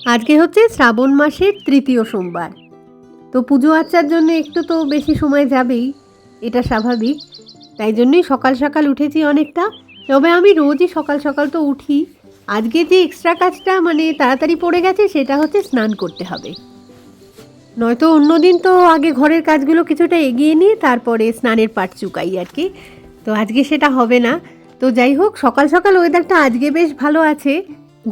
আজকে হচ্ছে শ্রাবণ মাসের তৃতীয় সোমবার। তো পুজো আর্চার জন্য একটু তো বেশি সময় যাবেই, এটা স্বাভাবিক। তাই জন্যই সকাল সকাল উঠেছি অনেকটা। তবে আমি রোজই সকাল সকাল তো উঠি। আজকে যে এক্সট্রা কাজটা মানে তাড়াতাড়ি পড়ে গেছে সেটা হচ্ছে স্নান করতে হবে। নয়তো অন্যদিন তো আগে ঘরের কাজগুলো কিছুটা এগিয়ে নিয়ে তারপরে স্নানের পাট চুকাই আর কি। তো আজকে সেটা হবে না। তো যাই হোক, সকাল সকাল ওয়েদারটা আজকে বেশ ভালো আছে।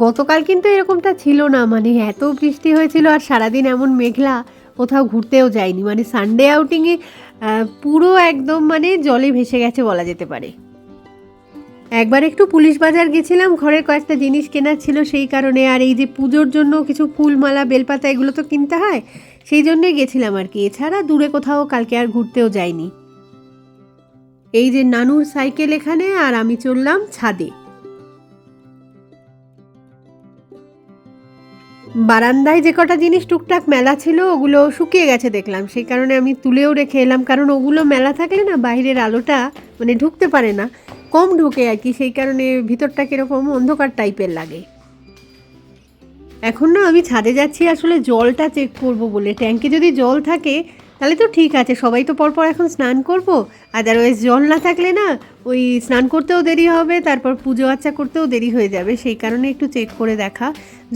গতকাল কিন্তু এরকমটা ছিল না, মানে এত বৃষ্টি হয়েছিল আর সারাদিন এমন মেঘলা, কোথাও ঘুরতেও যায়নি। মানে সানডে আউটিংয়ে পুরো একদম মানে জলে ভেসে গেছে বলা যেতে পারে। একবার একটু পুলিশ বাজার গেছিলাম, ঘরের কয়েকটা জিনিস কেনার ছিল সেই কারণে। আর এই যে পুজোর জন্য কিছু ফুলমালা বেলপাতা এগুলো তো কিনতে হয়, সেই জন্যই গেছিলাম আর কি। এছাড়া দূরে কোথাও কালকে আর ঘুরতেও যাইনি। এই যে নানুর সাইকেল এখানে, আর আমি চললাম ছাদে। বারান্দায় যে কটা জিনিস টুকটাক মেলা ছিল ওগুলো শুকিয়ে গেছে দেখলাম, সেই কারণে আমি তুলেও রেখে এলাম। কারণ ওগুলো মেলা থাকলে না বাইরের আলোটা মানে ঢুকতে পারে না, কম ঢোকে আর কি, সেই কারণে ভিতরটা কীরকম অন্ধকার টাইপের লাগে। এখন না আমি ছাদে যাচ্ছি আসলে জলটা চেক করব বলে। ট্যাঙ্কে যদি জল থাকে তাহলে তো ঠিক আছে, সবাই তো পরপর এখন স্নান করব। আদারওয়াইজ জল না থাকলে না ওই স্নান করতেও দেরি হবে, তারপর পুজো আর্চা করতেও দেরি হয়ে যাবে। সেই কারণে একটু চেক করে দেখা।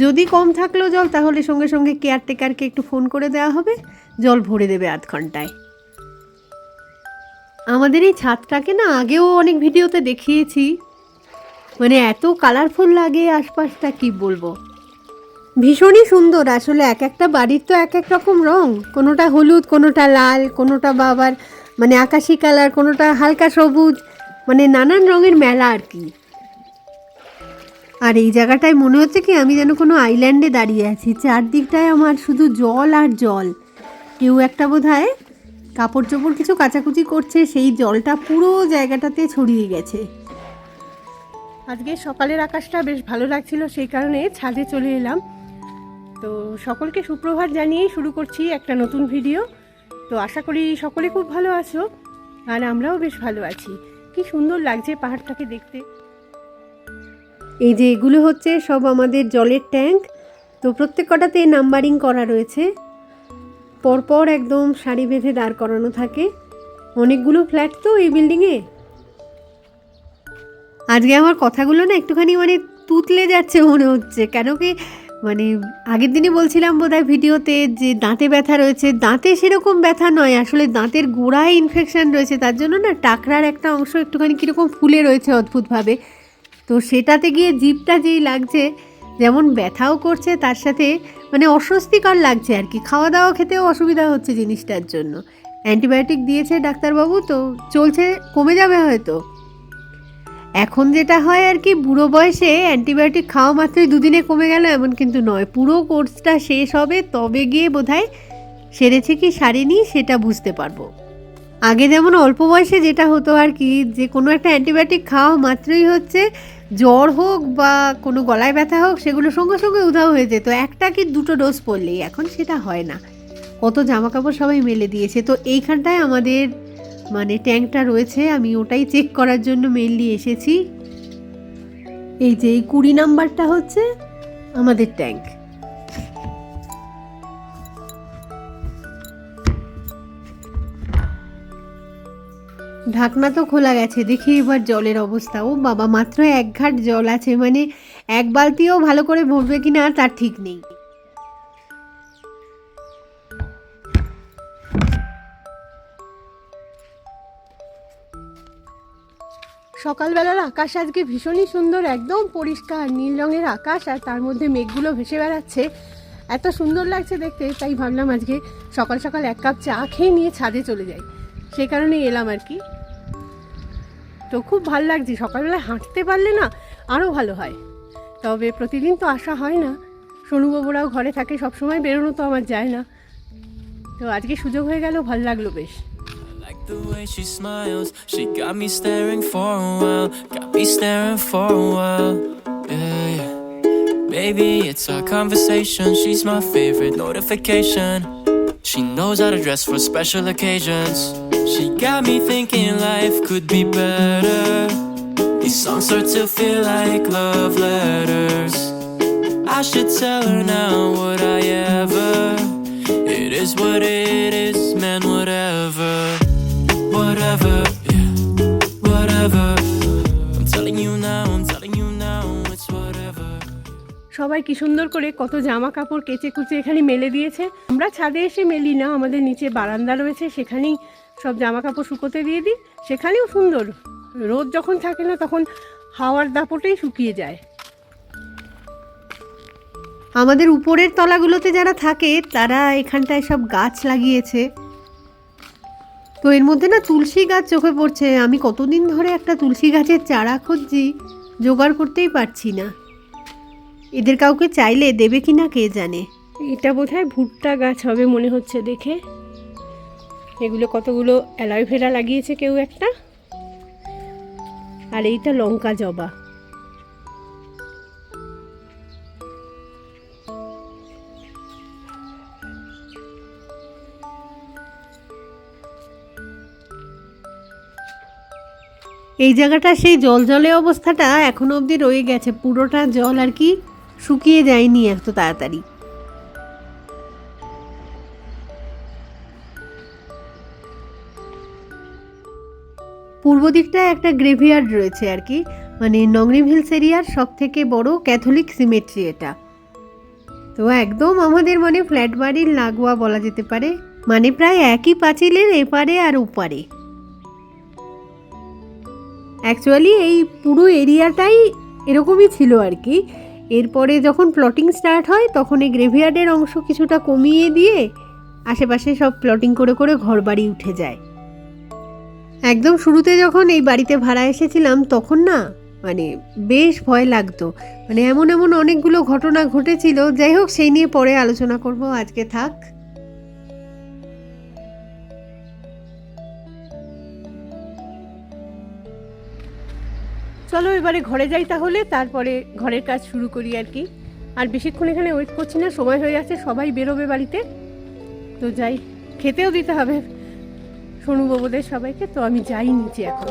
যদি কম থাকলেও জল, তাহলে সঙ্গে সঙ্গে কেয়ারটেকারকে একটু ফোন করে দেওয়া হবে, জল ভরে দেবে আধ ঘন্টায়। আমাদের এই ছাদটাকে না আগেও অনেক ভিডিওতে দেখিয়েছি, মানে এত কালারফুল লাগে আশপাশটা কি বলবো। ভীষণই সুন্দর আসলে। এক একটা বাড়ির তো এক এক রকম রং, কোনোটা হলুদ, কোনোটা লাল, কোনোটা বা আবার মানে আকাশি কালার, কোনোটা হালকা সবুজ, মানে নানান রঙের মেলা আর কি। আর এই জায়গাটায় মনে হচ্ছে কি আমি যেন কোনো আইল্যান্ডে দাঁড়িয়ে আছি। চারদিকটায় আমার শুধু জল আর জল। কেউ একটা বোধহয় কাপড় চোপড় কিছু কাচাকুচি করছে, সেই জলটা পুরো জায়গাটাতে ছড়িয়ে গেছে। আজকে সকালের আকাশটা বেশ ভালো লাগছিল, সেই কারণে ছাদে চলে এলাম। তো সকলকে সুপ্রভাত জানিয়েই শুরু করছি একটা নতুন ভিডিও। তো আশা করি সকলে খুব ভালো আছো, আর আমরাও বেশ ভালো আছি। কি সুন্দর লাগছে পাহাড়টাকে দেখতে। এই যে এগুলো হচ্ছে সব আমাদের জলের ট্যাঙ্ক। তো প্রত্যেক কটাতে নাম্বারিং করা রয়েছে, পরপর একদম সারি বেঁধে দাঁড় করানো থাকে। অনেকগুলো ফ্ল্যাট তো এই বিল্ডিংয়ে। আজকে আমার কথাগুলো না একটুখানি মানে তুতলে যাচ্ছে মনে হচ্ছে, কেন কি মানে আগের দিনই বলছিলাম বোধহয় ভিডিওতে যে দাঁতে ব্যথা রয়েছে। দাঁতে সেরকম ব্যথা নয়, আসলে দাঁতের গোড়ায় ইনফেকশান রয়েছে, তার জন্য না টাকরার একটা অংশ একটুখানি কীরকম ফুলে রয়েছে অদ্ভুতভাবে। তো সেটাতে গিয়ে জিভটা যেই লাগছে, যেমন ব্যথাও করছে তার সাথে মানে অস্বস্তিকর লাগছে আর কি। খাওয়া দাওয়া খেতেও অসুবিধা হচ্ছে জিনিসটার জন্য। অ্যান্টিবায়োটিক দিয়েছে ডাক্তারবাবু, তো চলছে, কমে যাবে হয়তো। এখন যেটা হয় আর কি, বুড়ো বয়সে অ্যান্টিবায়োটিক খাওয়া মাত্রই দুদিনে কমে গেল এমন কিন্তু নয়। পুরো কোর্সটা শেষ হবে তবে গিয়ে বোধহয় সেরেছে কি সারেনি সেটা বুঝতে পারবো। আগে যেমন অল্প বয়সে যেটা হতো আর কি, যে কোনো একটা অ্যান্টিবায়োটিক খাওয়া মাত্রই হচ্ছে জ্বর হোক বা কোনো গলায় ব্যথা হোক, সেগুলো সঙ্গে সঙ্গে উধাও হয়ে যেত একটা কি দুটো ডোজ পড়লেই। এখন সেটা হয় না। কত জামাকাপড় সবাই মেলে দিয়েছে। তো এইখানটায় আমাদের মানে ট্যাঙ্কটা রয়েছে, আমি ওটাই চেক করার জন্য মেইনলি এসেছি। এই যে এই 20 নাম্বারটা হচ্ছে আমাদের ট্যাঙ্ক। ঢাকনা তো খোলা গেছে, দেখি এবার জলের অবস্থা। ও বাবা, মাত্র 1 ঘাট জল আছে, মানে 1 বালতিও ভালো করে ভরবে কিনা তার ঠিক নেই। সকালবেলার আকাশ আজকে ভীষণই সুন্দর, একদম পরিষ্কার নীল রঙের আকাশ, আর তার মধ্যে মেঘগুলো ভেসে বেড়াচ্ছে। এত সুন্দর লাগছে দেখতে, তাই ভাবলাম আজকে সকাল সকাল 1 কাপ চা খেয়ে নিয়ে ছাদে চলে যাই, সে কারণেই এলাম আর কি। তো খুব ভালো লাগছে, সকালবেলায় হাঁটতে পারলে না আরও ভালো হয়। তবে প্রতিদিন তো আসা হয় না, সোনুবাবুরাও ঘরে থাকে, সবসময় বেরোনো তো আমার যায় না। তো আজকে সুযোগ হয়ে গেল, ভালো লাগলো বেশ। The way she smiles, she got me staring for a while, got me staring for a while, yeah, yeah. Baby, it's our conversation, she's my favorite notification. She knows how to dress for special occasions. She got me thinking life could be better. These songs start to feel like love letters. I should tell her now, would I ever? It is what it is, man, whatever. Whatever, yeah, whatever. I'm telling you now, it's whatever. সবাই কি সুন্দর করে কত জামা কাপড় কেচে কুচে এখানে মেলে দিয়েছে। আমরা ছাদে এসে মেলি না, আমাদের নিচে বারান্দা রয়েছে, সেখানেই সব জামা কাপড় শুকোতে দিয়ে দিই। সেখানেও সুন্দর, রোদ যখন থাকে না তখন হাওয়ার দাপটেই শুকিয়ে যায়। আমাদের উপরের তলাগুলোতে যারা থাকে তারা এখানটায় সব গাছ লাগিয়েছে। তো এর মধ্যে না তুলসী গাছ চোখে পড়ছে। আমি কতদিন ধরে একটা তুলসী গাছের চারা খুঁজছি, জোগাড় করতেই পারছি না। এদের কাউকে চাইলে দেবে কি না কে জানে। এটা বোধহয় ভুট্টা গাছ হবে মনে হচ্ছে দেখে। এগুলো কতগুলো অ্যালোভেরা লাগিয়েছে কেউ একটা, আর এইটা লঙ্কা জবা। এই জায়গাটা সেই জলে অবস্থাটা এখনো অবধি রয়ে গেছে, পুরোটা জল আর কি শুকিয়ে যায়নি এত তাড়াতাড়ি। পূর্ব দিকটায় একটা গ্রেভিয়ার্ড রয়েছে আর কি, মানে নংরিম হিলস এরিয়ার সব থেকে বড় ক্যাথলিক সিমেট্রি এটা। তো একদম আমাদের মানে ফ্ল্যাট বাড়ির লাগোয়া বলা যেতে পারে, মানে প্রায় একই পাঁচিলের এপারে আর ওপারে। অ্যাকচুয়ালি এই পুরো এরিয়াটাই এরকমই ছিল আর কি। এরপরে যখন প্লটিং স্টার্ট হয় তখন এই গ্রেভিয়ার্ডের অংশ কিছুটা কমিয়ে দিয়ে আশেপাশে সব প্লটিং করে করে ঘর বাড়ি উঠে যায়। একদম শুরুতে যখন এই বাড়িতে ভাড়া এসেছিলাম তখন না মানে বেশ ভয় লাগতো, মানে এমন এমন অনেকগুলো ঘটনা ঘটেছিল। যাই হোক, সেই নিয়ে পরে আলোচনা করব, আজকে থাক। চলো এবারে ঘরে যাই তাহলে, তারপরে ঘরের কাজ শুরু করি আর কি। আর বেশিক্ষণ এখানে ওয়েট করছি না, সময় হয়ে যাচ্ছে, সবাই বেরোবে বাড়িতে। তো যাই, খেতেও দিতে হবে সোনু বাবুদের সবাইকে। তো আমি যাই নিচে এখন।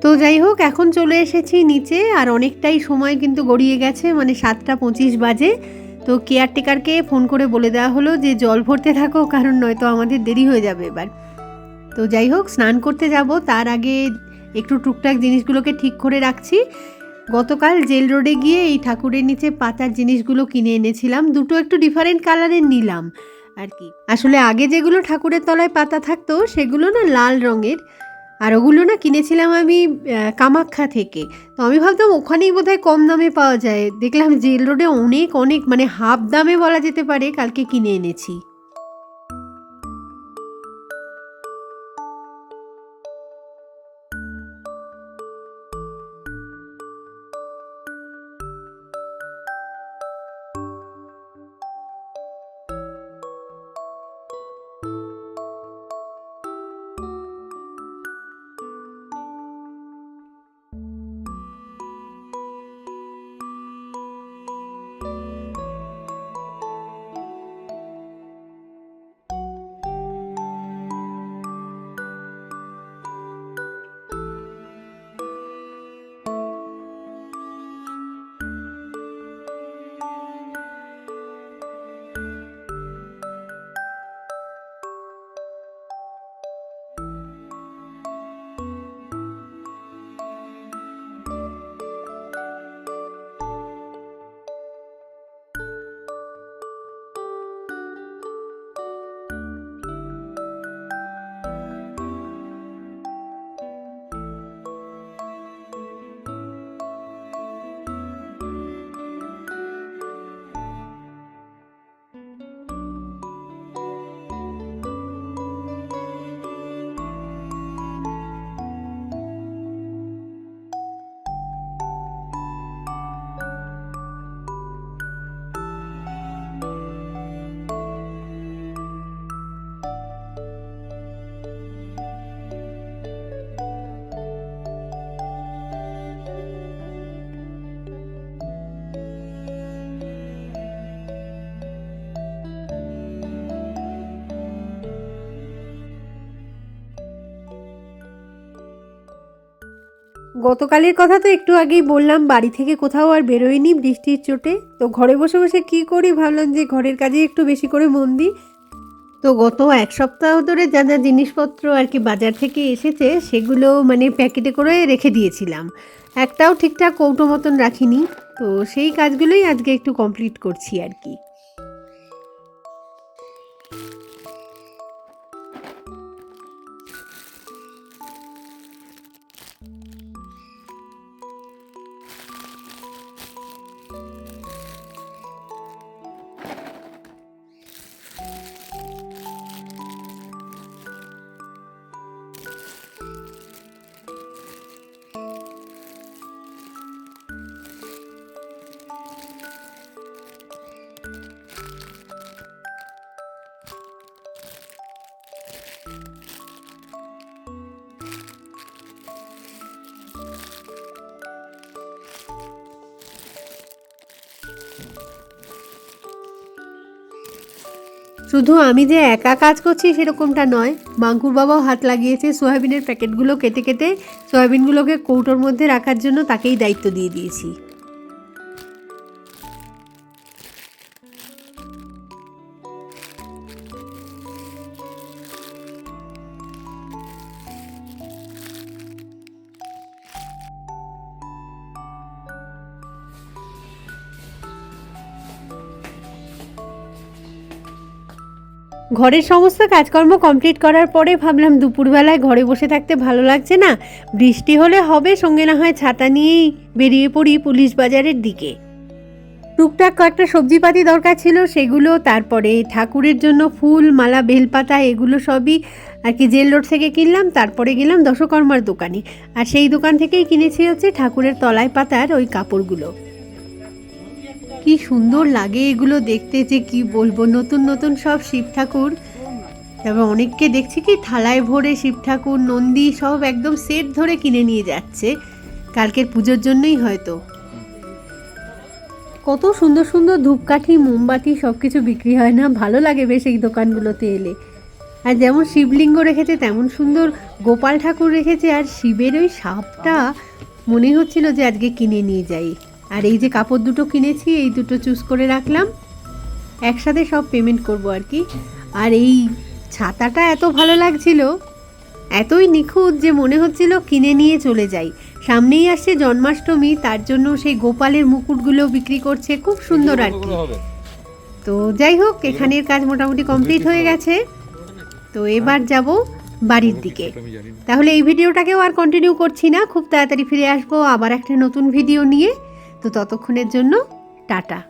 তো যাই হোক, এখন চলে এসেছি নিচে, আর অনেকটাই সময় কিন্তু গড়িয়ে গেছে, মানে 7:25 বাজে। তো কেয়ারটেকারকে ফোন করে বলে দেওয়া হলো যে জল ভরতে থাকো, কারণ নয়তো আমাদের দেরি হয়ে যাবে এবার। তো যাই হোক, স্নান করতে যাব, তার আগে একটু টুকটাক জিনিসগুলোকে ঠিক করে রাখছি। গতকাল জেল রোডে গিয়ে এই ঠাকুরের নিচে পাতার জিনিসগুলো কিনে এনেছিলাম, দুটো একটু ডিফারেন্ট কালারের নিলাম আর কি। আসলে আগে যেগুলো ঠাকুরের তলায় পাতা থাকতো সেগুলো না লাল রঙের, আর ওগুলো না কিনেছিলাম আমি কামাখ্যা থেকে। তো আমি ভাবতাম ওখানেই বোধহয় কম দামে পাওয়া যায়, দেখলাম জেল রোডে অনেক অনেক মানে হাফ দামে বলা যেতে পারে কালকে কিনে এনেছি। গতকালের কথা তো একটু আগেই বললাম, বাড়ি থেকে কোথাও আর বেরোয়নি বৃষ্টির চোটে। তো ঘরে বসে বসে কী করি, ভাবলাম যে ঘরের কাজে একটু বেশি করে মন দিই। তো গত এক সপ্তাহ ধরে যা যা জিনিসপত্র আর কি বাজার থেকে এসেছে সেগুলো মানে প্যাকেটে করে রেখে দিয়েছিলাম, একটাও ঠিকঠাক কৌটো মতন রাখিনি। তো সেই কাজগুলোই আজকে একটু কমপ্লিট করছি আর কি। শুধু আমি যে একা কাজ করছি সেরকমটা নয়, মাঙ্কুর বাবাও হাত লাগিয়েছে। সয়াবিনের প্যাকেটগুলো কেটে কেটে সয়াবিনগুলোকে কৌটোর মধ্যে রাখার জন্য তাকেই দায়িত্ব দিয়ে দিয়েছি। ঘরের সমস্ত কাজকর্ম কমপ্লিট করার পরে ভাবলাম দুপুরবেলায় ঘরে বসে থাকতে ভালো লাগছে না, বৃষ্টি হলে হবে, সঙ্গে না হয় ছাতা নিয়েই বেরিয়ে পড়ি পুলিশ বাজারের দিকে। টুকটাক কয়েকটা সবজিপাতি দরকার ছিল সেগুলো, তারপরে ঠাকুরের জন্য ফুল মালা বেলপাতা এগুলো সবই আর কি জেল রোড থেকে কিনলাম। তারপরে গেলাম দশকর্মার দোকানে, আর সেই দোকান থেকেই কিনেছি হচ্ছে ঠাকুরের তলায় পাতার ওই কাপড়গুলো। কি সুন্দর লাগে এগুলো দেখতে, যে কি বলবো, নতুন নতুন সব শিব ঠাকুর। তারপর অনেককে দেখছি কি থালায় ভরে শিব ঠাকুর নন্দী সব একদম সেট ধরে কিনে নিয়ে যাচ্ছে, কালকের পুজোর জন্যই হয়তো। কত সুন্দর সুন্দর ধূপকাঠি মোমবাতি সব কিছু বিক্রি হয় না, ভালো লাগে বেশ এই দোকানগুলোতে এলে। আর যেমন শিবলিঙ্গ রেখেছে তেমন সুন্দর গোপাল ঠাকুর রেখেছে, আর শিবের ওই সাপটা মনে হচ্ছিল যে আজকে কিনে নিয়ে যাই। আর এই যে কাপড় দুটো কিনেছি এই দুটো চুজ করে রাখলাম, একসাথে সব পেমেন্ট করব আর কি। আর এই ছাতাটা এত ভালো লাগছিল, এতই নিখুঁত যে মনে হচ্ছিল কিনে নিয়ে চলে যাই। সামনেই আসছে জন্মাষ্টমী, তার জন্য সেই গোপালের মুকুটগুলো বিক্রি করছে, খুব সুন্দর আর কি। তো যাই হোক, এখানের কাজ মোটামুটি কমপ্লিট হয়ে গেছে। তো এবার যাব বাড়ির দিকে। তাহলে এই ভিডিওটাকেও আর কন্টিনিউ করছি না, খুব তাড়াতাড়ি ফিরে আসবো আবার একটা নতুন ভিডিও নিয়ে। তো ততক্ষণের জন্য টাটা।